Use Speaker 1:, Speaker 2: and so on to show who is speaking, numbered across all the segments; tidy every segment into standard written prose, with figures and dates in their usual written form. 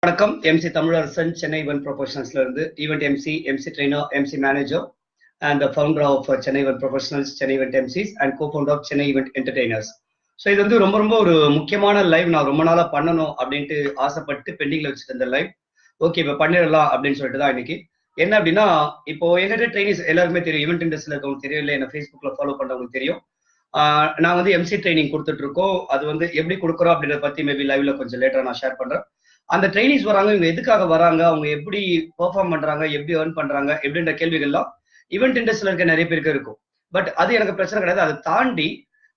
Speaker 1: வணக்கம். MC Tamilarasan, Chennai event ப்ரொஃபஷனல்ஸ்ல இருந்து event MC, MC trainer, MC manager and founder of Chennai event professionals, Chennai event MCs and co-founder of Chennai event entertainers. So இது வந்து ரொம்ப ஒரு முக்கியமான லைவ். நான் ரொம்ப நாளா பண்ணணும் அப்படின்ட்டு ஆசைப்பட்டு பெண்டிங்ல வச்சுட்டு இருந்த லைவ். ஓகே, இப்போ பண்ணிடலாம் அப்படின்னு சொல்லிட்டு தான் இன்னைக்கு. என்ன அப்படின்னா, இப்போ எங்கிட்ட ட்ரைனிஸ் எல்லாருமே தெரியும், ஈவென்ட் இண்டஸ்ட்ரியில் இருக்கவங்க தெரியும், இல்லை என்ன ஃபேஸ்புக்ல ஃபாலோ பண்றவங்களுக்கு தெரியும். நான் வந்து எம்சி ட்ரைனிங் கொடுத்துட்டு இருக்கோம். அது வந்து எப்படி கொடுக்குறோம் அப்படின்றத பத்தி மேபி லைவ்ல கொஞ்சம் லேட்டரா நான் ஷேர் பண்றேன். அந்த ட்ரைனிஸ் வராங்க, இவங்க எதுக்காக வராங்க, அவங்க எப்படி பெர்ஃபார்ம் பண்றாங்க, எப்படி ஏர்ன் பண்றாங்க எப்படின்ற கேள்விகள்லாம் ஈவென்ட் இண்டஸ்ட்ரியில் இருக்க நிறைய பேருக்கு இருக்கும். பட் அது எனக்கு பிரச்சனை கிடையாது. அதை தாண்டி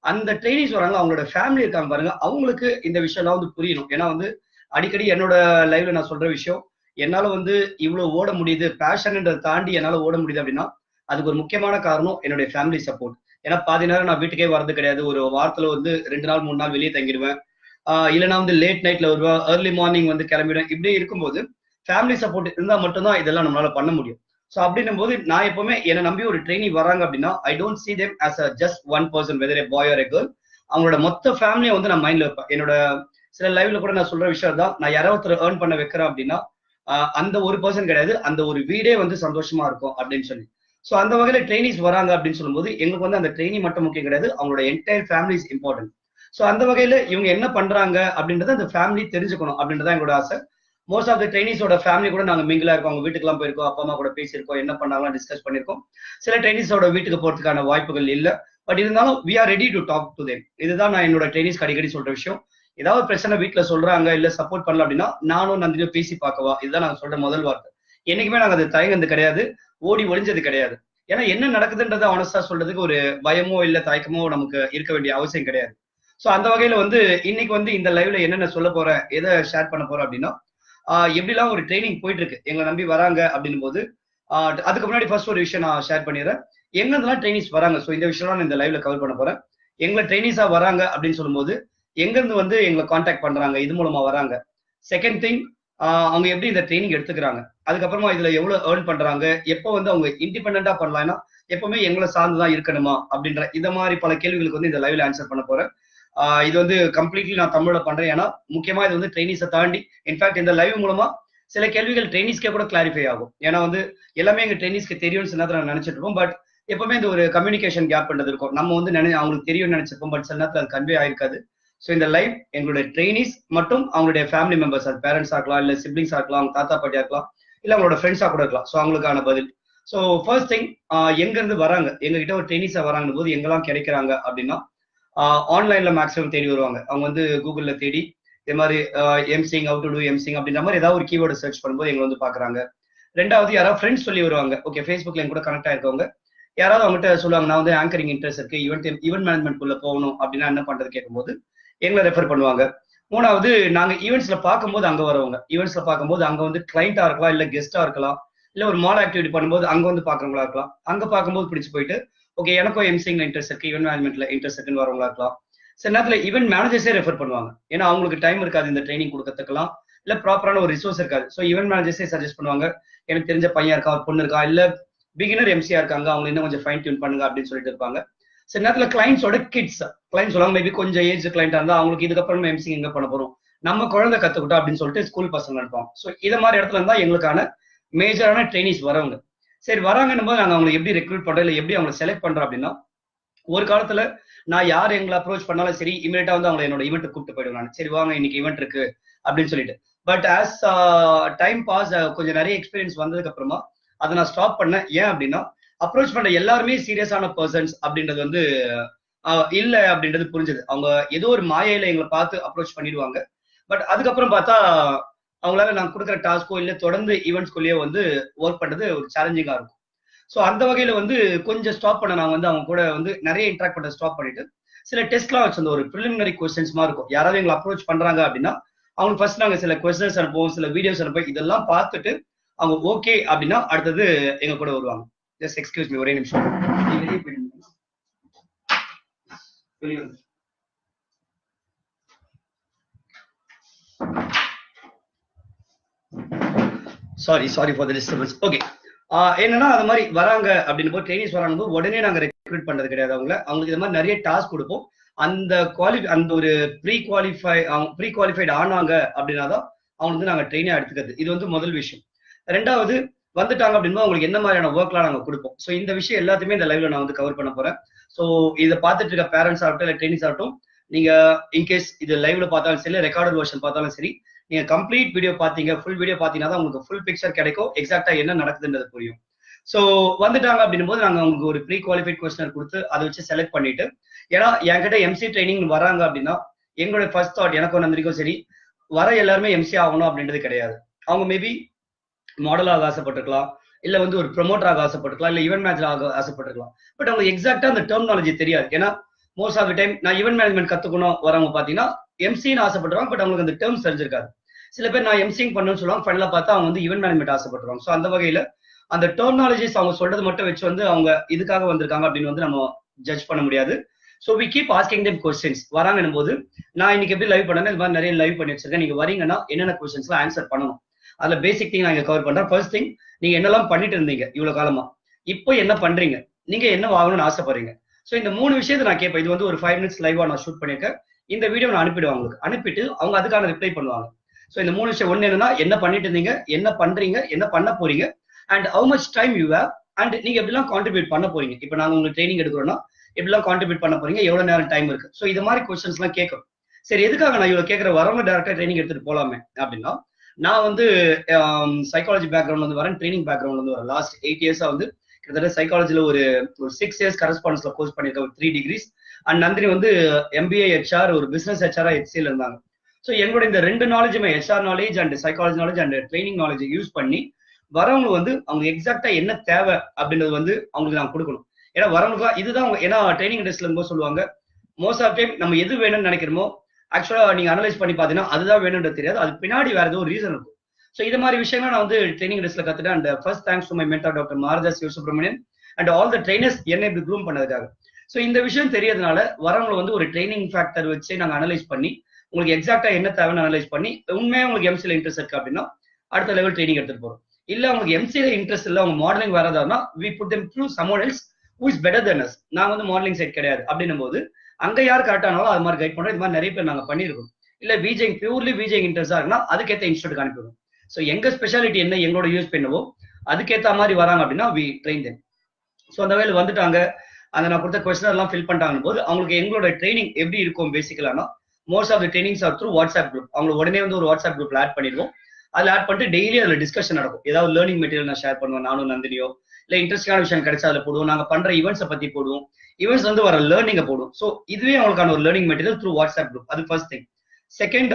Speaker 1: அந்த ட்ரைனிஸ் வராங்க, அவங்களோட ஃபேமிலி இருக்காங்க பாருங்க, அவங்களுக்கு இந்த விஷயம்லாம் வந்து புரியணும். ஏன்னா வந்து அடிக்கடி என்னோட லைவ்ல நான் சொல்ற விஷயம், என்னால வந்து இவ்வளவு ஓட முடியுது, பேஷன்ன்றதை தாண்டி என்னால ஓட முடியுது அப்படின்னா அதுக்கு ஒரு முக்கியமான காரணம் என்னுடைய ஃபேமிலி சப்போர்ட். ஏன்னா பாதி நேரம் நான் வீட்டுக்கே வரது கிடையாது. ஒரு வாரத்துல வந்து 2 நாள் 3 நாள் வெளியே தங்கிடுவேன். இல்லைன்னா வந்து லேட் நைட்ல வருவேன், ஏர்லி மார்னிங் வந்து கிளம்பிடுவேன். இப்படி இருக்கும்போது ஃபேமிலி சப்போர்ட் இருந்தா மட்டும்தான் இதெல்லாம் நம்மளால பண்ண முடியும். ஸோ அப்படின்னும் போது நான் எப்பவுமே என்னை நம்பி ஒரு ட்ரெயினி வராங்க அப்படின்னா, I don't see them as a just one person, whether a boy or a girl. அவங்களோட மொத்த ஃபேமிலியை வந்து நான் மைண்ட்ல வைப்பேன். என்னோட சில லைவ்ல கூட நான் சொல்ற விஷயம் தான், நான் யாராவது ஏர்ன் பண்ண வைக்கிறேன் அப்படின்னா அந்த ஒரு பர்சன் கிடையாது, அந்த ஒரு வீடே வந்து சந்தோஷமா இருக்கும் அப்படின்னு சொல்லி. ஸோ அந்த வகையில ட்ரெயினிஸ் வராங்க அப்படின்னு சொல்லும்போது எங்களுக்கு வந்து அந்த ட்ரெயினி மட்டும் முக்கியம் கிடையாது, அவங்களோட entire family is important. So அந்த வகையில இவங்க என்ன பண்றாங்க அப்படின்றத அந்த ஃபேமிலி தெரிஞ்சுக்கணும் அப்படின்றத எங்களோட ஆசை. மோஸ்ட் ஆஃப் த ட்ரைனிஸோட ஃபேமிலி கூட நாங்கள் மிங்கிலா இருக்கோம், அவங்க வீட்டுக்குலாம் போயிருக்கோம், அப்பா அம்மா கூட பேசியிருக்கோம், என்ன பண்ணாலும் டிஸ்கஸ் பண்ணியிருக்கோம். சில ட்ரைனிஸோட வீட்டுக்கு போறதுக்கான வாய்ப்புகள் இல்லை. பட் இருந்தாலும் we are ready to talk to them. இதுதான் நான் என்னோட ட்ரைனிஸ்க்கு அடிக்கடி சொல்ற விஷயம். ஏதாவது பிரச்சனை வீட்டுல சொல்றாங்க, இல்ல சப்போர்ட் பண்ணல அப்படின்னா நானும் நந்தினியும் பேசி பார்க்கவா, இதுதான் நாங்க சொல்ற முதல் வார்த்தை. என்னைக்குமே நாங்க அது தயங்குறது கிடையாது, ஓடி ஒளிஞ்சது கிடையாது. ஏன்னா என்ன நடக்குதுன்றதை ஆனஸ்டா சொல்றதுக்கு ஒரு பயமோ இல்ல தயக்கமோ நமக்கு இருக்க வேண்டிய அவசியம் கிடையாது. ஸோ அந்த வகையில வந்து இன்னைக்கு வந்து இந்த லைவ்ல என்னென்ன சொல்ல போறேன், எதை ஷேர் பண்ண போறேன் அப்படின்னா, எப்படிலாம் ஒரு ட்ரைனிங் போயிட்டு இருக்கு, எங்களை நம்பி வராங்க அப்படின்னும் போது அதுக்கு முன்னாடி ஃபர்ஸ்ட் ஒரு விஷயம் நான் ஷேர் பண்ணிடுறேன். எங்கெல்லாம் ட்ரைனிஸ் வராங்க, ஸோ இந்த விஷயம் நான் இந்த லைவ்ல கவர் பண்ண போறேன். எங்களை ட்ரைனிஸா வராங்க அப்படின்னு சொல்லும்போது எங்கிருந்து வந்து எங்களை கான்டாக்ட் பண்றாங்க, இது மூலமா வராங்க. செகண்ட் திங், அவங்க எப்படி இந்த ட்ரைனிங் எடுத்துக்கிறாங்க, அதுக்கப்புறமா இதுல எவ்வளவு ஏர்ன் பண்றாங்க, எப்போ வந்து அவங்க இண்டிபெண்டா பண்ணலாம்னா எப்பவுமே எங்களை சார்ந்துதான் இருக்கணுமா அப்படின்ற இந்த மாதிரி பல கேள்விகளுக்கு வந்து இந்த லைவ்ல ஆன்சர் பண்ண போறேன். இது வந்து கம்ப்ளீட்லி நான் தமிழ்ல பண்றேன். ஏன்னா முக்கியமா இது வந்து ட்ரைனிஸை தாண்டி, இன்ஃபேக்ட் இந்த லைவ் மூலமா சில கேள்விகள் ட்ரைனிஸ்க்கே கூட கிளாரிஃபை ஆகும். ஏன்னா வந்து எல்லாமே எங்க ட்ரைனிஸ்க்கு தெரியும்னு சில நேரத்தில் நினைச்சிட்டு இருப்போம். பட் எப்பவுமே இந்த ஒரு கம்யூனிகேஷன் கேப் பண்றது இருக்கும். நம்ம வந்து அவங்களுக்கு தெரியும்னு நினைச்சிருப்போம், பட் சில நேரத்தில் அது கன்வே ஆயிருக்காது. ஸோ இந்த லைவ் எங்களுடைய ட்ரைனிஸ் மட்டும் அவங்களுடைய ஃபேமிலி மெம்பர்ஸ், அது பேரண்ட்ஸா இருக்கலாம், இல்ல சிப்ளிங்ஸா இருக்கலாம், அவங்க தாத்தா பாட்டியா இருக்கலாம், இல்ல அவங்களோட ஃப்ரெண்ட்ஸா கூட இருக்கலாம். ஸோ அவங்களுக்கான பதில். ஸோ ஃபர்ஸ்ட் திங், எங்க இருந்து வராங்க, எங்ககிட்ட ஒரு ட்ரைனிஸா வராங்க போது எங்கெல்லாம் கிடைக்கிறாங்க அப்படின்னா, ஆன்லைன்ல மேக்ஸிமம் தேடி வருவாங்க. அவங்க வந்து கூகுள்ல தேடி இதே மாதிரி எம்சிங், ஹவ் டு டூ எம்சிங் அப்படின்ற மாதிரி ஏதாவது ஒரு கீவேர்டு சர்ச் பண்ணும்போது எங்களை வந்து பாக்குறாங்க. ரெண்டாவது, யாராவது ஃப்ரெண்ட்ஸ் சொல்லி வருவாங்க. ஓகே, ஃபேஸ்புக்ல எங்க கூட கனெக்ட் ஆயிருக்கவங்க யாராவது அவங்ககிட்ட சொல்லுவாங்க, நான் வந்து ஆங்கரிங் இன்ட்ரெஸ்ட் இருக்கு, ஈவென்ட் மேனேஜ்மெண்ட் குள்ள போகணும் அப்படின்னா என்ன பண்றது கேட்கும்போது எங்களை ரெஃபர் பண்ணுவாங்க. மூணாவது, நாங்க ஈவெண்ட்ஸ்ல பார்க்கும்போது அங்க வரவங்க, ஈவெண்ட்ஸ்ல பார்க்கும்போது அங்க வந்து கிளைண்டா இருக்கலாம், இல்ல கெஸ்டா இருக்கலாம், இல்ல ஒரு மால் ஆக்டிவிட்டி பண்ணும்போது அங்க வந்து பாக்குறவங்களா இருக்கலாம். அங்க பார்க்கும்போது பிடிச்சு போயிட்டு ஓகே எனக்கும் எம்சிங்ல இன்ட்ரெஸ்ட் இருக்கு, ஈவென்ட் மேனேஜ்மெண்ட்ல இன்ட்ரெஸ்ட் இருக்குன்னு வரவங்களா இருக்கலாம். சில நேரத்துல ஈவென்ட் மேனேஜர்ஸே ரெஃபர் பண்ணுவாங்க. ஏன்னா அவங்களுக்கு டைம் இருக்காது இந்த ட்ரைனிங் கொடுக்கறதுக்கெல்லாம், இல்ல ப்ராப்பரான ஒரு ரிசோர்ஸ் இருக்காது. ஸோ ஈவென்ட் மேனேஜர்ஸே சஜஸ்ட் பண்ணுவாங்க, எனக்கு தெரிஞ்ச பையன் இருக்கா, ஒரு பொண்ணு இருக்கா, இல்ல பிகினர் எம்சியா இருக்காங்க, அவங்க இன்னும் கொஞ்சம் ஃபைன் டியூன் பண்ணுங்க அப்படின்னு சொல்லிட்டு இருப்பாங்க. சில நேரத்துல கிளைண்ட்ஸோட கிட்ஸ் சொல்லுவாங்க, மேபி கொஞ்சம் ஏஜ் கிளைண்டா இருந்தா அவங்களுக்கு இதுக்கப்புறம் எம்சிங் எங்க பண்ண போறோம், நம்ம குழந்தை கத்துக்கிட்டோம் அப்படின்னு சொல்லிட்டு ஸ்கூல் பசங்க இருப்பாங்க. ஸோ இதை மாதிரி இடத்துல இருந்தா எங்களுக்கான மேஜரான ட்ரைனிஸ் வரவங்க. சரி, வராங்கன்னும் போது நாங்க அவங்களை எப்படி ரெக்ரூட் பண்றோம், இல்லை எப்படி அவங்களை செலக்ட் பண்றோம் அப்படின்னா, ஒரு காலத்துல நான் யார் எங்களை அப்ரோச் பண்ணாலும் சரி, இமீடியட்டா வந்து அவங்க என்னோட ஈவெண்ட் கூப்பிட்டு போயிடுவேன். நான் சரி வாங்க இன்னைக்கு ஈவெண்ட் இருக்கு அப்படின்னு சொல்லிட்டு. பட் ஆஸ் டைம் பாஸ், கொஞ்சம் நிறைய எக்ஸ்பீரியன்ஸ் வந்ததுக்கு அப்புறமா அதை நான் ஸ்டாப் பண்ணேன். ஏன் அப்படின்னா, அப்ரோச் பண்ற எல்லாருமே சீரியஸான பர்சன்ஸ் அப்படின்றது வந்து இல்ல அப்படின்றது புரிஞ்சது. அவங்க ஏதோ ஒரு மாயையில எங்களை பார்த்து அப்ரோச் பண்ணிடுவாங்க. பட் அதுக்கப்புறம் பார்த்தா அவங்களால நான் கொடுக்குற டாஸ்கோ இல்ல தொடர்ந்து ஈவெண்ட்ஸ்குள்ளேயே வந்து ஒர்க் பண்றது ஒரு சேலஞ்சிங்கா இருக்கும். ஸோ அந்த வகையில வந்து கொஞ்சம் ஸ்டாப் பண்ண, நான் வந்து அவங்க கூட வந்து நிறைய இன்ட்ராக்ட் பண்ண ஸ்டாப் பண்ணிட்டு சில டெஸ்ட்லாம் வச்சிருந்தோம். ஒரு ப்ரிலிமினரி கொஸ்டின்ஸ் மாதிரி இருக்கும். யாராவது எங்களை அப்ரோச் பண்றாங்க அப்படின்னா அவங்களுக்கு ஃபர்ஸ்ட் நாங்க சில கொஸ்டின்ஸ் அனுப்புவோம், சில வீடியோஸ் அனுப்போம். இதெல்லாம் பார்த்துட்டு அவங்க ஓகே அப்படின்னா அடுத்தது எங்க கூட வருவாங்க. ஜஸ்ட் எக்ஸ்கியூஸ் மீ, ஒரே நிமிஷம். Sorry for the disturbance. Okay, என்னன்னா அது மாதிரி வராங்க அப்படின்னு போது ட்ரைனிஸ் வராங்க உடனே நாங்க ரெக்ரூட் பண்றது கிடையாது. அவங்களுக்கு இது மாதிரி நிறைய டாஸ்க் கொடுப்போம். அந்த ஒரு ப்ரீ குவாலிஃபைட் ஆனாங்க அப்படின்னா தான் அவங்க வந்து நாங்க ட்ரெயினா எடுத்துக்கிறது. இது வந்து முதல் விஷயம். ரெண்டாவது வந்துட்டாங்க அப்படின்னா உங்களுக்கு என்ன மாதிரியான ஒர்க்லாம் நாங்க கொடுப்போம். ஸோ இந்த விஷயம் எல்லாத்தையுமே இந்த லைவ்ல நான் வந்து கவர் பண்ண போறேன். ஸோ இதை பார்த்துட்டு இருக்க பேரண்ட்ஸ் ஆகட்டும் இல்லை ட்ரெயினிஸ் ஆகட்டும், நீங்க இன்கேஸ் இது லைவ்ல பார்த்தாலும் சரி ரெக்கார்டட் வெர்ஷன் பார்த்தாலும் சரி, நீங்க கம்ப்ளீட் வீடியோ பாத்தீங்க, ஃபுல் வீடியோ பாத்தீங்கன்னா தான் உங்களுக்கு ஃபுல் பிக்சர் கிடைக்கும், எக்ஸாக்டா என்ன நடக்குதுன்றது புரியும். ஸோ வந்துட்டாங்க அப்படின்னும் போது நாங்க உங்களுக்கு ஒரு ப்ரீ குவாலிஃபைட் கொஸ்டினர் கொடுத்து அதை வச்சு செலக்ட் பண்ணிட்டு, ஏன்னா என்கிட்ட எம்சி ட்ரைனிங் வராங்க அப்படின்னா எங்களுடைய ஃபர்ஸ்ட் தாட் எனக்கும் நந்திரிக்கும் சரி, வர எல்லாருமே எம்சி ஆகணும் அப்படின்றது கிடையாது. அவங்க மேபி மாடலாக ஆசைப்பட்டிருக்கலாம், இல்ல வந்து ஒரு ப்ரொமோட்டராக ஆசைப்பட்டிருக்கலாம், இல்ல ஈவென்ட் மேனேஜர் ஆக ஆசைப்பட்டிருக்கலாம். பட் அவங்க எக்ஸாக்டா அந்த டெர்மினாலஜி தெரியாது. ஏன்னா மோஸ்ட் ஆஃப் த டைம் நான் ஈவென்ட் மேனேஜ்மெண்ட் கத்துக்கணும் வரவங்க பாத்தீங்கன்னா எம்சின்னு ஆசைப்படுவாங்க, பட் அவங்களுக்கு அந்த டேர்ம்ஸ் தெரிஞ்சிருக்காது. சில பேர் நான் எம்சிங் பண்ணணும்னு சொல்லுவாங்க, ஃபைனலா பார்த்தா அவங்க வந்து ஈவென்ட் மேனேஜ்மெண்ட் ஆசைப்படுவாங்க. ஸோ அந்த வகையில அந்த டெர்மினாலஜிஸ் அவங்க சொல்றது மட்டும் வச்சு வந்து அவங்க இதுக்காக வந்திருக்காங்க அப்படின்னு வந்து நம்ம ஜட்ஜ் பண்ண முடியாது. So we keep asking them questions. வராங்கன்னும் போது நான் இன்னைக்கு எப்படி லைவ் பண்ணேன், இந்த மாதிரி நிறைய லைவ் பண்ணி வச்சிருக்கேன். நீங்க வரீங்கன்னா என்னென்ன கொஸ்டின்ஸ்லாம் ஆன்சர் பண்ணணும், அதுல பேசிக் திங் நான் இங்க கவர் பண்றேன். ஃபர்ஸ்ட் திங், நீங்க என்னெல்லாம் பண்ணிட்டு இருந்தீங்க இவ்வளவு காலமா, இப்போ என்ன பண்றீங்க, நீங்க என்ன ஆகணும்னு ஆசைப்படுறீங்க. ஸோ இந்த 3 விஷயத்தை நான் கேட்பேன். இது வந்து ஒரு 5 minutes லைவா நான் ஷூட் பண்ணியிருக்கேன். இந்த வீடியோ நான் அனுப்பிடுவேன் அவங்களுக்கு. அனுப்பிட்டு அவங்க அதுக்கான ரிப்ளை பண்ணுவாங்க. ஸோ இந்த 3 விஷயம், ஒன்னு என்னன்னா என்ன பண்ணிட்டு இருந்தீங்க, என்ன பண்றீங்க, என்ன பண்ண போறீங்க, and how much time you have, and நீங்க எப்படிலாம் கான்ட்ரிபியூட் பண்ண போறீங்க. இப்போ நாங்க உங்களுக்கு ட்ரைனிங் எடுக்கிறோம்னா எப்படிலாம் கான்ட்ரிபியூட் பண்ண போறீங்க, எவ்வளவு நேரம் டைம் இருக்கு. ஸோ இது மாதிரி கொஸ்டின்ஸ் எல்லாம் கேட்கும். சரி, எதுக்காக நான் இவ்வளவு கேட்கற, வரவங்க டேரக்டா ட்ரைனிங் எடுத்துட்டு போலாமே அப்படின்னா, நான் வந்து சைக்காலஜி பேக்ரவுண்ட்ல இருந்து வரேன், ட்ரைனிங் பேக்ரவுண்ட்ல இருந்து வரேன். லாஸ்ட் 8 years வந்து கிட்டத்தட்ட சைக்காலஜில ஒரு 6 years கரஸ்பாண்டன்ஸ்ல கோர்ஸ் பண்ணிருக்கேன், ஒரு 3 degrees. அண்ட் நந்தினி வந்து MBA HR, ஒரு பிசினஸ் HR HCL இருந்தாங்க. ஸோ எங்களோட இந்த 2 நாலேஜுமே, HR knowledge and psychology knowledge and training knowledge use பண்ணி வரவங்க வந்து அவங்க எக்ஸாக்டா என்ன தேவை அப்படின்றது வந்து அவங்களுக்கு நான் கொடுக்கணும். ஏன்னா வரவங்களுக்கு இதுதான் அவங்க, ஏன்னா ட்ரைனிங் இண்டஸ்ட்ரியில இருக்கும்போது சொல்லுவாங்க, மோஸ்ட் ஆஃப் டைம் நம்ம எது வேணும்னு நினைக்கிறோமோ ஆக்சுவலா நீங்க அனலைஸ் பண்ணி பாத்தீங்கன்னா அதுதான் வேணும்ன்றது தெரியாது, அது பின்னாடி வேற ஏதோ ஒரு ரீசன் இருக்கும். ஸோ இது மாதிரி விஷயங்கள் நான் வந்து ட்ரைனிங் இண்டஸ்ட்ரியில கத்துட்டேன். And first thanks to my mentor doctor Maratha Sivasubramanian and all the trainers என்னை இப்படி க்ரூம் பண்ணதுக்காக. ஸோ இந்த விஷயம் தெரியறதுனால வரவங்களை வந்து ஒரு ட்ரைனிங் ஃபேக்டர் வச்சு நாங்கள் அனலைஸ் பண்ணி உங்களுக்கு எக்ஸாக்டா என்ன தேவைன்னு அனலைஸ் பண்ணி, உண்மையா உங்களுக்கு எம்சில இன்ட்ரெஸ்ட் இருக்கு அப்படின்னா அடுத்த லெவல் ட்ரைனிங் எடுத்துட்டு போறோம். இல்ல உங்களுக்கு எம்சில இன்ட்ரெஸ்ட் இல்ல, அவங்க மாடலிங் வரதாருன்னா we put them through someone else who is better than us. நாங்க வந்து மாடலிங் சைட் கிடையாது அப்படின்னும் போது அங்க யார் கரெக்டானாலும் அது மாதிரி கைட் பண்றோம். இது மாதிரி நிறைய பேர் நாங்க பண்ணிருக்கோம். இல்ல விஜய் பியூர்லி விஜய் இன்ட்ரெஸ்டா இருக்குன்னா அதுக்கேற்ற இன்ஸ்டியூட் அனுப்பிடுவோம். ஸோ எங்க ஸ்பெஷாலிட்டி என்ன, எங்களோட யூஸ் பண்ணுவோ அதுக்கேற்ற மாதிரி வராங்க அப்படின்னா வி ட்ரெயின் தெம். ஸோ அந்த வேலை வந்துட்டாங்க, அந்த நான் கொடுத்த கொஸ்டின் எல்லாம் ஃபில் பண்ணிட்டாங்க போது அவங்களுக்கு எங்களோட ட்ரைனிங் எப்படி இருக்கும் பேசிக்கலானா, most of the trainings are through WhatsApp group. அவங்க உடனே வந்து ஒரு வாட்ஸ்அப் குரூப்ல ஆட் பண்ணிடுவோம். அதில் ஆட் பண்ணிட்டு டெய்லி அதில் டிஸ்கஷன் நடக்கும். ஏதாவது லேர்னிங் மெட்டீரியல் நான் ஷேர் பண்ணுவேன், நானும் நந்தினியோ, இல்லை இன்ட்ரெஸ்டிங்கான விஷயம் கிடைச்சா அதில் போடுவோம். நாங்கள் பண்ற ஈவெண்ட்ஸை பத்தி போடுவோம், ஈவெண்ட்ஸ் வந்து வர லேர்னிங்கை போடுவோம். ஸோ இதுவே அவங்களுக்கான ஒரு learning material through WhatsApp group. அது first thing. Second,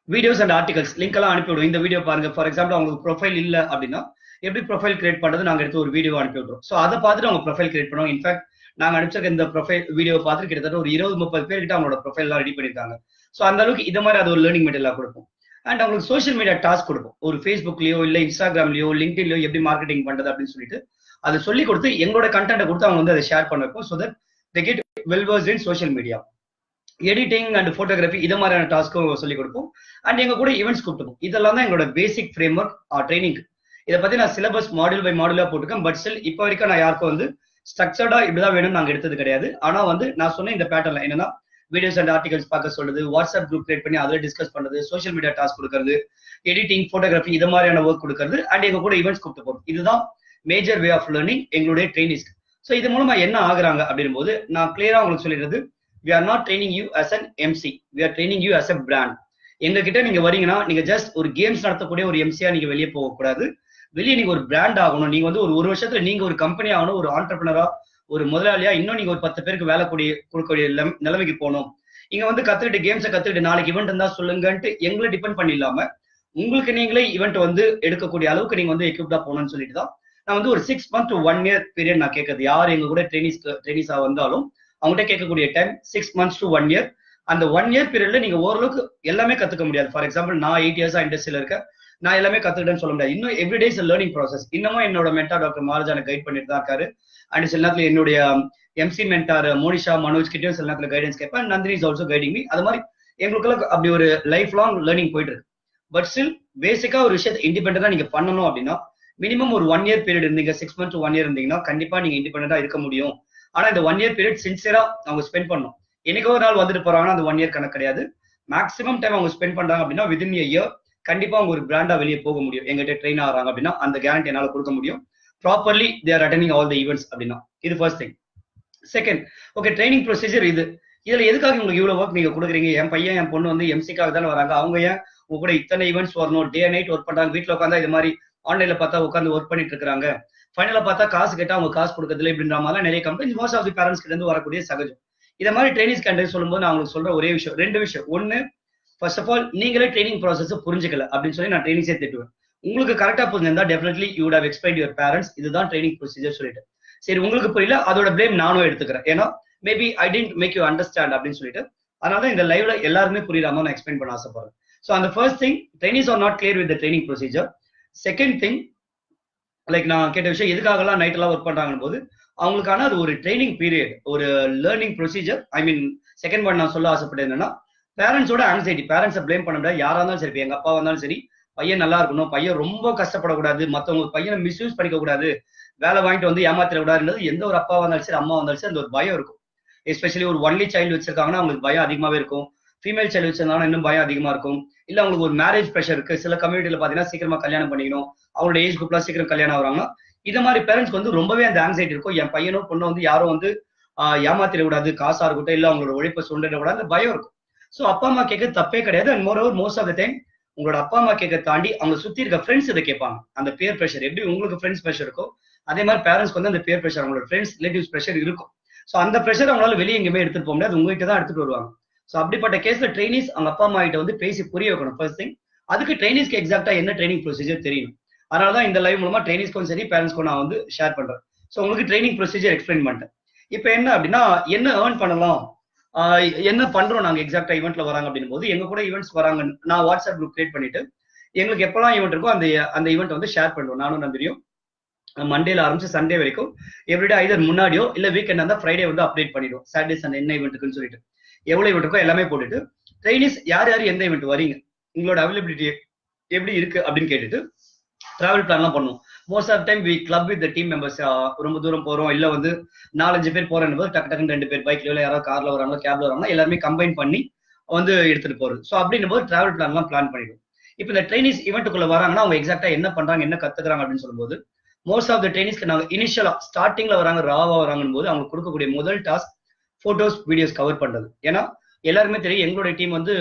Speaker 1: videos and articles link எல்லாம் அனுப்பிவிடுவோம். இந்த வீடியோ பாருங்க, ஃபார் எக்ஸாம்பிள் அவங்களுக்கு ப்ரொஃபைல் இல்லை அப்படின்னா எப்படி ப்ரொஃபைல் கிரியேட் பண்றது நாங்கள் எடுத்து ஒரு வீடியோ அனுப்பி விடுறோம். ஸோ அதை பார்த்துட்டு அவங்க ப்ரொஃபைல் கிரியேட் பண்ணுவோம். இன்ஃபேக்ட் நாங்கள் அனுப்பிச்சிருக்க இந்த ப்ரொஃபைல் வீடியோ பார்த்துட்டு கிட்டத்தட்ட ஒரு 20-30 பேர்கிட்ட அவங்களோட ப்ரொஃபைல் எல்லாம் ரெடி பண்ணிருக்காங்க. ஸோ அந்த அளவுக்கு இது மாதிரி அது ஒரு லேர்னிங் மெட்டீரியலா கொடுப்போம். அண்ட் அவங்களுக்கு சோஷியல் மீடியா டாஸ்க் கொடுப்போம். ஒரு ஃபேஸ்புக்லயோ இல்லை இன்ஸ்டாகிராம்லயோ லிங்க்டின்லயோ எப்படி மார்க்கெட்டிங் பண்றது அப்படின்னு சொல்லிட்டு அதை சொல்லி கொடுத்து எங்களோட கண்டென்ட்டை கொடுத்து அவங்க வந்து அதை ஷேர் பண்ண வைப்போம். So that they get well worst in social media. Editing and photography இது மாதிரியான டாஸ்க்கும் சொல்லிக் கொடுப்போம். அண்ட் எங்க கூட ஈவெண்ட்ஸ் கூப்பிட்டுப்போம். இதெல்லாம் தான் எங்களோட பேசிக் ஃப்ரேம் ஒர்க் ட்ரைனிங். இதை பத்தி நான் சிலபஸ் மாடியூல் பை மாடியூலா போட்டிருக்கேன். பட் ஸ்டில் இப்போ வரைக்கும் நான் யாருக்கும் வந்து ஸ்ட்ரக்சர்டா இப்படிதான் வேணும்னு நாங்க எடுத்தது கிடையாது. ஆனா வந்து நான் சொன்ன இந்த பேட்டர்ல என்னன்னா வீடியோஸ் அண்ட் ஆர்டிகல்ஸ் பார்க்க சொல்றது, வாட்ஸ்அப் குரூப் கிரியேட் பண்ணி அதில் டிஸ்கஸ் பண்றது, சோஷியல் மீடியா டாஸ்க் கொடுக்கறது, எடிட்டிங், போட்டோகிராஃபி இது மாதிரியான ஒர்க் கொடுக்கறது, அண்ட் எங்க கூட ஈவெண்ட்ஸ் கூப்பிட்டு போறோம். இதுதான் மேஜர் வே ஆஃப் லேர்னிங் எங்களுடைய ட்ரைனிஸ். ஸோ இது மூலமா என்ன ஆகுறாங்க அப்படின் போது நான் கிளியரா உங்களுக்கு சொல்லிடுறது, we are not training you as an MC, we are training you as a brand. எங்க கிட்ட நீங்க வரீங்கன்னா நீங்க ஜஸ்ட் ஒரு கேம்ஸ் நடத்தக்கூடிய ஒரு எம்சியா நீங்க வெளியே போக கூடாது. வெளியே நீங்க ஒரு பிராண்ட் ஆகணும். நீங்க வந்து ஒரு வருஷத்துல நீங்க ஒரு கம்பெனி ஆகணும், ஒரு ஆண்டர்பிரினரா, ஒரு முதலாளியா, இன்னும் நீங்க ஒரு 10 பேருக்கு வேலை கொடுக்கக்கூடிய நிலைமைக்கு போகணும். இங்க வந்து கத்துக்கிட்டு கேம்ஸை கத்துக்கிட்டு நாளைக்கு ஈவெண்ட் இருந்தா சொல்லுங்கன்ட்டு எங்களை டிபெண்ட் பண்ணி இல்லாம உங்களுக்கு நீங்களே ஈவெண்ட் வந்து எடுக்கக்கூடிய அளவுக்கு நீங்க வந்து எக்யூப்டா போகணும்னு சொல்லிட்டு தான் நான் வந்து ஒரு 6 months to 1 year பீரியட் நான் கேட்கறது. யார் எங்க கூட ட்ரைனிஸா வந்தாலும் அவங்ககிட்ட கேட்கக்கூடிய டைம் 6 months to 1 year. அந்த 1 year பீரியட்ல நீங்க ஓரளவுக்கு எல்லாமே கத்துக்க முடியாது. ஃபார் எக்ஸாம்பிள் நான் 8 years இண்டஸ்ட்ரியில இருக்கேன், நான் எல்லாமே கத்துக்கிட்டேன்னு சொல்ல முடியாது. இன்னும் எவ்ரிடே இஸ் லேர்னிங் ப்ராசஸ். இன்னமும் என்னோட மென்டார் டாக்டர் மாரஜான கைட் பண்ணிட்டு தான் இருக்காரு. அண்ட் சில நேரத்துல என்னுடைய எம்சி மென்டார் மோனிஷா, மனோஜ் கிட்டயும் சில நேரத்துல கைடன்ஸ் கேட்பேன். Nandini is also guiding me. அது மாதிரி எங்களுக்குள்ள அப்படி ஒரு லைஃப் லாங் லேர்னிங் போயிட்டு இருக்கு. பட் ஸ்டில் பேசிக்கா ஒரு விஷயத்தை இண்டிபெண்டா நீங்க பண்ணணும் அப்படின்னா மினிமம் ஒரு 1 year பீரியட் இருந்தீங்க, 6 months to 1 year இருந்தீங்கன்னா கண்டிப்பா நீங்க இண்டிபெண்டா இருக்க முடியும். ஆனா இந்த 1 year பீரியட் சின்சியரா அவங்க ஸ்பெண்ட் பண்ணணும். என்னைக்கோ ஒரு நாள் வந்துட்டு போறாங்கன்னா அந்த 1 year கணக்கு கிடையாது. மேக்ஸிமம் டைம் அவங்க ஸ்பெண்ட் பண்றாங்க அப்படின்னா வித்தின் a year கண்டிப்பா அவங்க ஒரு பிராண்டா வெளியே போக முடியும். எங்கிட்ட ட்ரெயின் ஆகிறாங்க அப்படின்னா அந்த கேரண்டி என்னால கொடுக்க முடியும். Properly they are attending all the events அப்படின்னா இது first thing. Second, okay training procedure இதுல எதுக்காக உங்களுக்கு இவ்வளவு ஒர்க் நீங்க கொடுக்குறீங்க? என் பையன் என் பொண்ணு வந்து எம்சிக்காக தானே வராங்க, அவங்க ஏன் உங்க கூட இத்தனை ஈவெண்ட்ஸ் வரணும், டே நைட் ஒர்க் பண்றாங்க, வீட்டுல உட்காந்தா இது மாதிரி ஆன்லைன்ல பார்த்தா உட்காந்து ஒர்க் பண்ணிட்டு இருக்காங்க, ஃபைனலா பார்த்தா காசு கேட்டா அவங்க காசு கொடுக்கறதுல இப்படின்ற மாதிரி நிறைய company most of the parents கிட்ட இருந்து வரக்கூடிய சகஜம். இதை மாதிரி ட்ரைனிஸ் கண்டக்ட் சொல்லும்போது நான் உங்களுக்கு சொல்ற ஒரே விஷயம், ரெண்டு விஷயம். ஒன்னு, ஃபர்ஸ்ட் ஆஃப் ஆல் நீங்களே ட்ரைனிங் ப்ராசஸ் புரிஞ்சுக்கல அப்படின்னு சொல்லி நான் ட்ரைனிங்ஸே திட்டுவேன். உங்களுக்கு கரெக்டா புரிஞ்சிருந்தா definitely you would have explained your parents இதுதான் ட்ரைனிங் ப்ரொசீஜர் சொல்லிட்டு. சரி உங்களுக்கு புரியல, அதோட பிளேம் நானும் எடுத்துக்கிறேன். ஏன்னா maybe I didn't make you understand அப்படின்னு சொல்லிட்டு. அதனால இந்த லைவ்ல எல்லாருமே புரியாம நான் எக்ஸ்பிளைன் பண்ண ஆசைப்படுறேன். ஸோ அந்த first thing, trainees are not clear with the training procedure. Second thing, like நான் கேட்ட விஷயம் எதுக்காகலாம் நைட் எல்லாம் ஒர்க் பண்றாங்கன்னு போது அவங்களுக்கான அது ஒரு ட்ரைனிங் பீரியட், ஒரு லேர்னிங் ப்ரொசீஜர். ஐ மீன் செகண்ட் பாயிண்ட் நான் சொல்ல ஆசைப்பட்டது என்னன்னா, பேரண்ட்ஸோட ஆங்ஸைட்டி, பேரண்ட்ஸை பிளேம் பண்ண முடியாது. யாரா இருந்தாலும் சரி, எங்க அப்பா வந்தாலும் சரி, பையன் நல்லா இருக்கணும், பையன் ரொம்ப கஷ்டப்படக்கூடாது, மற்றவங்க பையனை மிஸ்யூஸ் பண்ணிக்க கூடாது, வேலை வாங்கிட்டு வந்து ஏமாத்திடக்கூடாதுன்றது எந்த ஒரு அப்பா வந்தாலும் சரி அம்மா வந்தாலும் சரி அந்த ஒரு பயம் இருக்கும். எஸ்பெஷலி ஒரு ஒன்லி சைல்டு வச்சிருக்காங்கன்னா அவங்களுக்கு பயம் அதிகமாவே இருக்கும். ஃபீமேல் சைல்டு வச்சிருந்தாங்கன்னா இன்னும் பயம் அதிகமா இருக்கும். இல்ல அவங்களுக்கு ஒரு மேரேஜ் ப்ரெஷர் இருக்கு, சில கம்யூனிட்டியில பாத்தீங்கன்னா சீக்கிரமா கல்யாணம் பண்ணிக்கணும், அவங்களோட ஏஜ் குரூப்லாம் சீக்கிரம் கல்யாணம் ஆகுறாங்கன்னா இந்த மாதிரி பேரண்ட்ஸ்க்கு வந்து ரொம்பவே அந்த ஆங்ஸைட்டி இருக்கும். என் பையனோ பொண்ணோ வந்து யாரும் வந்து ஏமாத்திடக்கூடாது, காசா இருக்கட்டும், இல்ல அவங்களோட உழைப்பை சொல்லிடக்கூடாது, அந்த பயம் இருக்கும். ஸோ அப்பா அம்மா கேட்க தப்பே கிடையாது. And more over most of the time உங்களோட அப்பா அம்மா கேட்க தாண்டி அவங்க சுத்தி இருக்க ஃப்ரெண்ட்ஸ் இதை கேட்பாங்க. அந்த பியர் ப்ரெஷர் எப்படி உங்களுக்கு ஃப்ரெண்ட்ஸ் ப்ரெஷர் இருக்கோ அதே மாதிரி பேரண்ட்ஸ்க்கு வந்து அந்த பியர் ப்ரெஷர், அவங்களோட ஃப்ரெண்ட்ஸ் ரிலேட்டிவ்ஸ் ப்ரெஷர் இருக்கும். ஸோ அந்த ப்ரெஷர் அவங்களால வெளியே எங்கேயுமே எடுத்துட்டு போக முடியாது, உங்ககிட்ட தான் எடுத்துட்டு வருவாங்க. ஸோ அப்படிப்பட்ட கேஸ்ல ட்ரைனிஸ் அவங்க அப்பா அம்மா கிட்ட வந்து பேசி புரிய வைக்கணும் ஃபர்ஸ்ட் திங். அதுக்கு ட்ரைனிஸ்க்கு எக்ஸாக்டா என்ன ட்ரைனிங் ப்ரொசீஜர் தெரியும். அதனாலதான் இந்த லைவ் மூலமா ட்ரைனிஸ்க்கும் சரி பேரண்ட்ஸ்க்கும் நான் வந்து ஷேர் பண்றேன். ஸோ உங்களுக்கு ட்ரைனிங் ப்ரொசீஜர் எக்ஸ்பிளைன் பண்ணிட்டேன். இப்போ என்ன அப்படின்னா, என்ன ஏர்ன் பண்ணலாம், என்ன பண்றோம் நாங்க எக்ஸாக்டா ஈவெண்ட்ல வராங்க அப்படின் போது எங்க கூட ஈவெண்ட்ஸ் வராங்க, நான் வாட்ஸ்அப் குரூப் கிரியேட் பண்ணிட்டு எங்களுக்கு எப்பெல்லாம் ஈவெண்ட் இருக்கோ அந்த ஈவெண்ட் வந்து ஷேர் பண்ணுவோம். நானும் நம்பியும் மண்டேல ஆரம்பிச்சு சண்டே வரைக்கும் எவ்ரிடே ஐதர் முன்னாடியோ இல்ல வீக்கெண்ட் இருந்தா ஃப்ரைடே வந்து அப்டேட் பண்ணிடுவோம். சாட்டர்டே சண்டே என்ன ஈவெண்ட் இருக்குன்னு சொல்லிட்டு எவ்வளவு ஈவெண்ட் இருக்கோ எல்லாமே போட்டுட்டு ட்ரைனிஸ் யார் யார் எந்த ஈவெண்ட் வரீங்க, உங்களோட அவைலபிலிட்டி எப்படி இருக்கு அப்படின்னு கேட்டுட்டு டிராவல் பிளான்லாம் பண்ணுவோம். Most of time we club with team members. ரொம்ப தூரம் போறோம் இல்ல வந்து 4-5 பேர் போறோம் போது டக்கு டக்குன்னு 2 பேர் பைக்ல இல்ல யாராவது கார்ல வராங்க கேப்ல வராங்க எல்லாருமே கம்பைன் பண்ணி வந்து எடுத்துட்டு போறது. ஸோ அப்படின்னும் போது டிராவல் பிளான்லாம் பிளான் பண்ணிடுவோம். இப்போ இந்த ட்ரைனிஸ் ஈவெண்ட்டுக்குள்ள வராங்கன்னா அவங்க எக்ஸாக்டா என்ன பண்றாங்க என்ன கத்துக்கிறாங்க அப்படின்னு சொல்லும்போது மோஸ்ட் ஆஃப் த ட்ரைனிஸ்க்கு நாங்க இனிஷியலா ஸ்டார்டிங்ல வராங்க ராவா வராங்கன்னு போது அவங்க கொடுக்கக்கூடிய முதல் டாஸ்க் போட்டோஸ் வீடியோஸ் கவர் பண்றது. ஏன்னா எல்லாருமே தெரியும் எங்களுடைய டீம் வந்து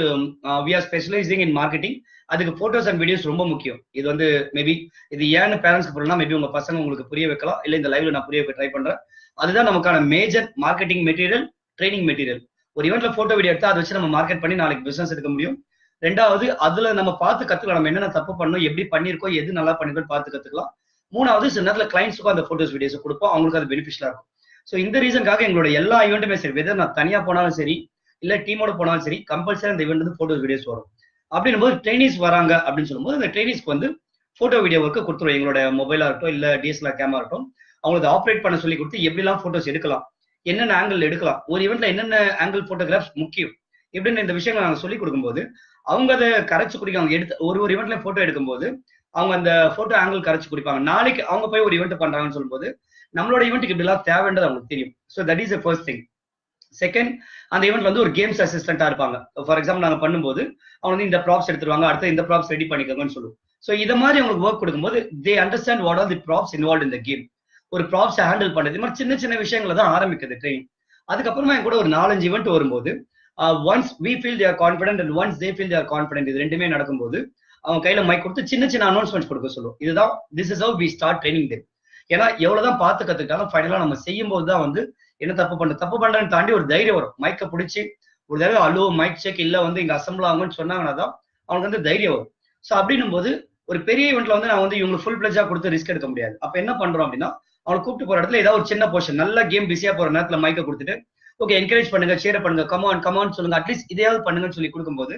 Speaker 1: we are specialising in marketing. அதுக்கு போட்டோஸ் அண்ட் வீடியோஸ் ரொம்ப முக்கியம். இது வந்து மேபி இது ஏன்னு பேரண்ட்ஸ்க்கு புரியலாம், மேபி உங்க பசங்க உங்களுக்கு புரிய வைக்கலாம், இல்ல இந்த லைவ்ல நான் புரிய வைக்க ட்ரை பண்றேன். அதுதான் நமக்கான major marketing material, training material. ஒரு ஈவெண்ட்ல போட்டோ வீடியோ எடுத்தா அதை வச்சு நம்ம மார்க்கெட் பண்ணி நாளைக்கு பிசினஸ் எடுக்க முடியும். ரெண்டாவது அதுல நம்ம பார்த்து கத்துக்கலாம், நம்ம என்னென்ன தப்பு பண்ணணும், எப்படி பண்ணிருக்கோம், எது நல்லா பண்ணிருக்கோம் பார்த்து கத்துக்கலாம். மூணாவது சில நேரத்தில் கிளைண்ட்ஸுக்கும் அந்த போட்டோஸ் வீடியோஸ் கொடுப்போம், அவங்களுக்கு அது பெனிஃபிஷியலா இருக்கும். ஸோ இந்த ரீசனுக்காக எங்களோட எல்லா ஈவெண்ட்டுமே சரி, வெதர் நான் தனியா போனாலும் சரி இல்ல டீமோட போனாலும் சரி கம்பல்சரி அந்த ஈவெண்ட் வந்து போட்டோஸ் வீடியோஸ் வரும். அப்படின்னும் போது ட்ரைனிஸ் வராங்க அப்படின்னு சொல்லும்போது அந்த ட்ரைனிஸ்க்கு வந்து போட்டோ வீடியோ ஒர்க்கு கொடுத்துருவோம். எங்களோட மொபைலா இருக்கட்டும் இல்ல டிஎஸ்எல்ஆர் கேமரா இருக்கட்டும், அவங்களுக்கு ஆப்ரேட் பண்ண சொல்லி கொடுத்து எப்படிலாம் போட்டோஸ் எடுக்கலாம், என்னென்ன ஆங்கிள் எடுக்கலாம், ஒரு ஈவெண்ட்ல என்னென்ன ஆங்கிள் போட்டோகிராஃப்ஸ் முக்கியம் இப்படின்னு இந்த விஷயங்களை நாங்கள் சொல்லி கொடுக்கும்போது அவங்க அதை கரைச்சு குடிக்காங்க. எடுத்து ஒரு ஈவெண்ட்ல போட்டோ எடுக்கும்போது அவங்க அந்த போட்டோ ஆங்கிள் கரைச்சு குடிப்பாங்க. நாளைக்கு அவங்க போய் ஒரு ஈவெண்ட் பண்றாங்கன்னு சொல்லும்போது நம்மளோட ஈவெண்ட்டுக்கு இப்படிலாம் தேவைன்றது அவங்களுக்கு தெரியும். So that is the first thing. Second, அந்த ஈவெண்ட் வந்து ஒரு கேம்ஸ் அசிஸ்டண்டா இருப்பாங்க. ஃபார் எக்ஸாம்பிள் நாங்க பண்ணும்போது அவங்க வந்து இந்த ப்ராப்ஸ் எடுத்துருவாங்க, அடுத்து இந்த ப்ராப்ஸ் ரெடி பண்ணிக்கோங்கன்னு சொல்லுவோம். ஸோ இதை மாதிரி அவங்களுக்கு ஒர்க் கொடுக்கும்போது they understand what are the props involve in the game. ஒரு ப்ராப்ஸை ஹேண்டில் பண்ணுறது இது மாதிரி சின்ன சின்ன விஷயங்களை தான் ஆரம்பிக்குது ட்ரெயின். அதுக்கப்புறமா என் கூட ஒரு 4-5 ஈவெண்ட் வரும்போது once we feel their confident and once they feel their confident, இது ரெண்டுமே நடக்கும்போது அவங்க கையில மைக் கொடுத்து சின்ன சின்ன அனௌன்ஸ்மெண்ட்ஸ் கொடுக்க சொல்லுவோம். இதுதான் this is how we start training them. ஏன்னா எவ்வளவுதான் பார்த்து கத்துக்கிட்டாலும் ஃபைனலா நம்ம செய்யும் போது தான் வந்து என்ன தப்பு பண்றேன்னு தாண்டி ஒரு தைரியம் வரும். மைக்கை பிடிச்சி ஒரு தடவை அலோ மைக் செக் இல்ல வந்து இங்க அசம்பிள் ஆகும்னு சொன்னாங்கன்னா தான் அவங்களுக்கு வந்து தைரியம் வரும். ஸோ அப்படின்னும் போது ஒரு பெரிய ஈவெண்ட்ல வந்து நான் வந்து இவங்களுக்கு ஃபுல் பிளஜா கொடுத்து ரிஸ்க் எடுக்க முடியாது. அப்ப என்ன பண்றோம் அப்படின்னா அவங்க கூப்பிட்டு போற இடத்துல ஏதாவது ஒரு சின்ன போர்ஷன் நல்ல கேம் பிஸியா போற நேரத்துல மைக்கை கொடுத்துட்டு ஓகே என்கரேஜ் பண்ணுங்க, சேர் பண்ணுங்க, கமான் சொல்லுங்க, அட்லீஸ்ட் இதையாவது பண்ணுங்கன்னு சொல்லி கொடுக்கும்போது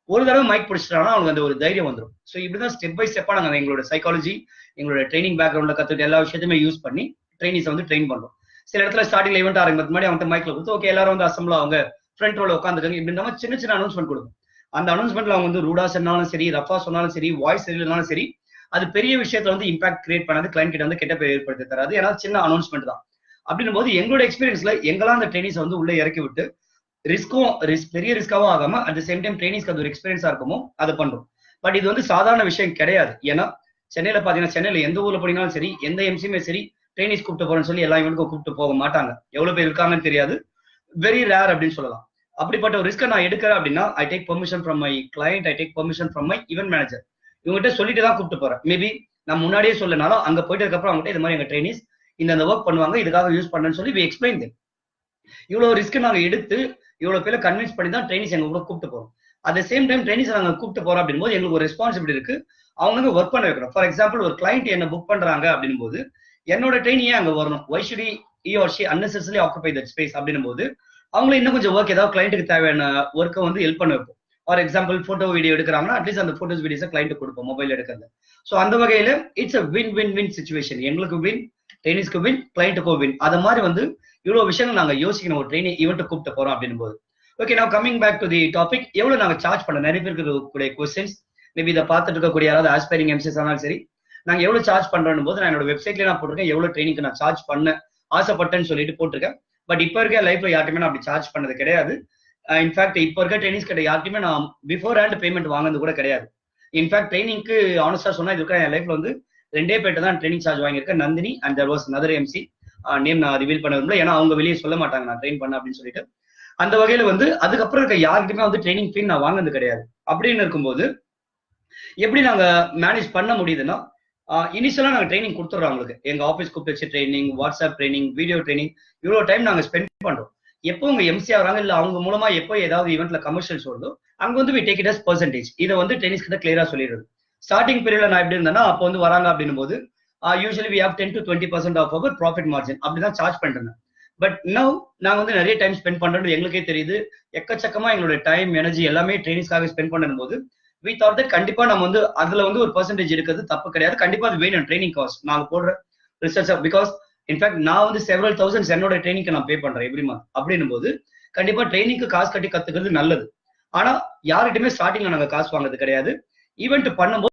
Speaker 1: ஒரு தடவை மைக் பிடிச்சிட்டாங்கன்னா அவங்களுக்கு அந்த ஒரு தைரியம் வந்துடும். ஸோ இப்படிதான் ஸ்டெப் பை ஸ்டெப்பா நாங்கள் எங்களோட சைக்காலஜி எங்களோட ட்ரைனிங் பேக்ரவுண்ட்ல கத்துக்கிட்டு எல்லா விஷயத்தையுமே யூஸ் பண்ணி ட்ரைனிஸை வந்து ட்ரெயின் பண்றோம். சில இடத்துல ஸ்டார்டிங் ஈவெண்ட் ஆரம்பிக்கு முன்னாடி அவங்க மைக்ல கொடுத்து ஓகே எல்லாரும் வந்து அசம்பிள் அவங்க ஃப்ரண்ட் ரோல உட்காந்துருக்காங்க இப்படின்ற மாதிரி சின்ன சின்ன அனௌன்ஸ்மெண்ட் கொடுக்கும். அந்த அனௌன்ஸ்மெண்ட்ல அவங்க வந்து ரூடா சொன்னாலும் சரி, ரஃபா சொன்னாலும் சரி, வாய்ஸ் சரியில்லைனாலும் சரி, அது பெரிய விஷயத்துல வந்து இம்பாக்ட் கிரியேட் பண்ணாது, கிளைண்ட் கிட்ட வந்து கெட்ட பேர் ஏற்படுத்தி தராது. ஏன்னா சின்ன அனௌன்ஸ்மெண்ட் தான். அப்படின்னும் போது எங்களோட எக்ஸ்பீரியன்ஸ்ல எங்கெல்லாம் அந்த ட்ரைனிஸ் வந்து உள்ள இறக்கி விட்டு பெரிய ரிஸ்காவும் ஆகாம அட் த சேம் டைம் ட்ரைனிஸ்க்கு அது ஒரு எக்ஸ்பீரியன்ஸா இருக்குமோ அதை பண்றோம். பட் இது வந்து சாதாரண விஷயம் கிடையாது. ஏன்னா சென்னையில பாத்தீங்கன்னா, சென்னையில எந்த ஊர்ல போனீங்கன்னாலும் சரி, எந்த எம்சியுமே சரி, ட்ரைனிஸ் கூப்பிட்டு போறேன்னு சொல்லி எல்லா இவனுக்கும் கூப்பிட்டு போக மாட்டாங்க. எவ்வளவு பேர் இருக்காங்கன்னு தெரியாது, வெரி ரேர் அப்படின்னு சொல்லலாம். அப்படிப்பட்ட ஒரு ரிஸ்க்கை நான் எடுக்கிறேன் அப்படின்னா, I take permission from my client, I take permission from my event manager. இவங்ககிட்ட சொல்லிட்டு தான் கூப்பிட்டு போறேன். மேபி நான் முன்னாடியே சொல்லனாலும் அங்க போயிட்டு அப்புறம் அவங்ககிட்ட இது மாதிரி எங்க ட்ரைனிஸ் இந்த ஒர்க் பண்ணுவாங்க, இதுக்காக யூஸ் பண்ணேன்னு சொல்லி வி எக்ஸ்பிளைன் தெம். இவ்வளவு ரிஸ்க் நாங்க எடுத்து இவ்வளவு பேரை கன்வின்ஸ் பண்ணி தான் ட்ரைனிஸ் எங்க கூட கூப்பிட்டு போறோம். அட் சேம் டைம் ட்ரைனிஸ் நாங்க கூப்பிட்டு போறோம் அப்படின் போது எங்களுக்கு ஒரு ரெஸ்பான்சிபிலிட்டி இருக்கு. அவங்க ஒர்க் பண்ண வைக்கணும். ஃபார் எக்ஸாம்பிள், ஒரு கிளைண்ட் என்ன புக் பண்றாங்க அப்படின் போது என்னோட ட்ரெயினியே அங்க வரணும். Why should he or she unnecessarily occupy that space அப்படின்னும் போது அவங்கள இன்னும் கொஞ்சம் ஒர்க் ஏதாவது கிளைண்ட்டுக்கு தேவையான ஒர்க்கை வந்து ஹெல்ப் பண்ண வைப்போம். ஃபார் எக்ஸாம்பிள், போட்டோ வீடியோ எடுக்கிறாங்கன்னா அட்லீஸ்ட் அந்த போட்டோஸ் வீடியோஸை கிளைண்ட்டுக்கு கொடுப்போம், மொபைல் எடுக்கிறது. ஸோ அந்த வகையில it's a win win win situation. எங்களுக்கு வின், ட்ரைனிஸ்க்கு வின், கிளைண்ட்டுக்கும் வின். அது மாதிரி வந்து இவ்வளவு விஷயங்கள் நாங்க யோசிக்கணும் ஒரு ட்ரெயினி ஈவெண்ட் கூப்பிட்டு போறோம் அப்படின்னும் போது. ஓகே, நான் coming back to the topic. எவ்வளவு நாங்க சார்ஜ் பண்ண நிறைய பேருக்கு இருக்கக்கூடிய கொஸ்டின்ஸ். மேபி இதை பார்த்துட்டு இருக்கக்கூடிய யாராவது ஆஸ்பைரிங் எம்சிஸ் ஆனாலும் சரி, நாங்க எவ்வளவு சார்ஜ் பண்றோம் போது நான் என்னோட வெப்சைட்ல நான் போட்டிருக்கேன் எவ்வளவு ட்ரைனிங்க்கு நான் சார்ஜ் பண்ண ஆசைப்பட்டேன்னு சொல்லிட்டு போட்டிருக்கேன். பட் இப்ப இருக்க லைஃப்ல யார்ட்டுமே நான் அப்படி சார்ஜ் பண்ணது கிடையாது. இன்ஃபேக்ட் இப்ப இருக்க ட்ரைனிஸ் கிட்ட யார்ட்டுமே நான் பிஃபோர் ஹேண்ட் பேமெண்ட் வாங்கினது கூட கிடையாது. இன்ஃபேக்ட் ட்ரைனிங்க்கு ஆனஸ்டா சொன்னா இது என் லைஃப்ல வந்து 2 பேர்ட்ட தான் ட்ரைனிங் சார்ஜ் வாங்கியிருக்கேன், Nandini and there was another MC. Name நான் ரிவீல் பண்ண விரும்பல, ஏன்னா அவங்க வெளியே சொல்ல மாட்டாங்க நான் ட்ரெயின் பண்ண அப்படின்னு சொல்லிட்டு. அந்த வகையில வந்து அதுக்கப்புறம் இருக்க யாருக்குமே வந்து ட்ரைனிங் ஃபீ நான் வாங்கினது கிடையாது. அப்படின்னு இருக்கும்போது எப்படி நாங்க மேனேஜ் பண்ண முடியுதுன்னா, இனிஷியலா நாங்க ட்ரைனிங் கொடுத்துறோம் அவங்களுக்கு. எங்க ஆஃபீஸ் கூப்பிட்டு வச்சு training, WhatsApp training, video training, இவ்வளவு டைம் நாங்க ஸ்பெண்ட் பண்றோம். எப்போ உங்க எம்சி ஆகிறாங்க இல்ல அவங்க மூலமா எப்போ ஏதாவது ஈவெண்ட்ல கமர்ஷியல்ஸ் வருதோ அங்க வந்து we take it as percentage. இதை வந்து ட்ரைனிஸ் கிட்ட கிளியரா சொல்லிடுறது. ஸ்டார்டிங் பீரியட்ல நான் எப்படி இருந்தேன்னா, அப்போ வந்து வராங்க அப்படின்னும் போது usually we have 10 to 20% of our profit margin அப்படிதான் சார்ஜ் பண்ணிட்டு. பட் நவ் நாங்க வந்து நிறைய டைம் ஸ்பெண்ட் பண்றது எங்களுக்கே தெரியுது. எக்கச்சக்கமா எங்களோட டைம், எனர்ஜி எல்லாமே ட்ரைனிஸ்க்காக ஸ்பெண்ட் பண்ணும் போது we thought that கண்டிப்பா நம்ம வந்து அதுல வந்து ஒரு பெர்சன்டேஜ் இருக்கிறது தப்பு கிடையாது. கண்டிப்பா அது வேணும் ட்ரைனிங் காஸ்ட் நாங்க போடுற ரிசர்ச். பிகாஸ் இன்ஃபேக்ட் நான் வந்து செவரல் தௌசண்ட்ஸ் என்னோட ட்ரைனிங்க்கு நான் பே பண்றேன் எவ்ரி மந்த். அப்படின்னும் போது கண்டிப்பா ட்ரைனிங்க்கு காசு கட்டி கத்துக்கிறது நல்லது. ஆனா யார்கிட்டயுமே ஸ்டார்டிங்ல நாங்க காசு வாங்குறது கிடையாது. ஈவெண்ட் பண்ணும்போது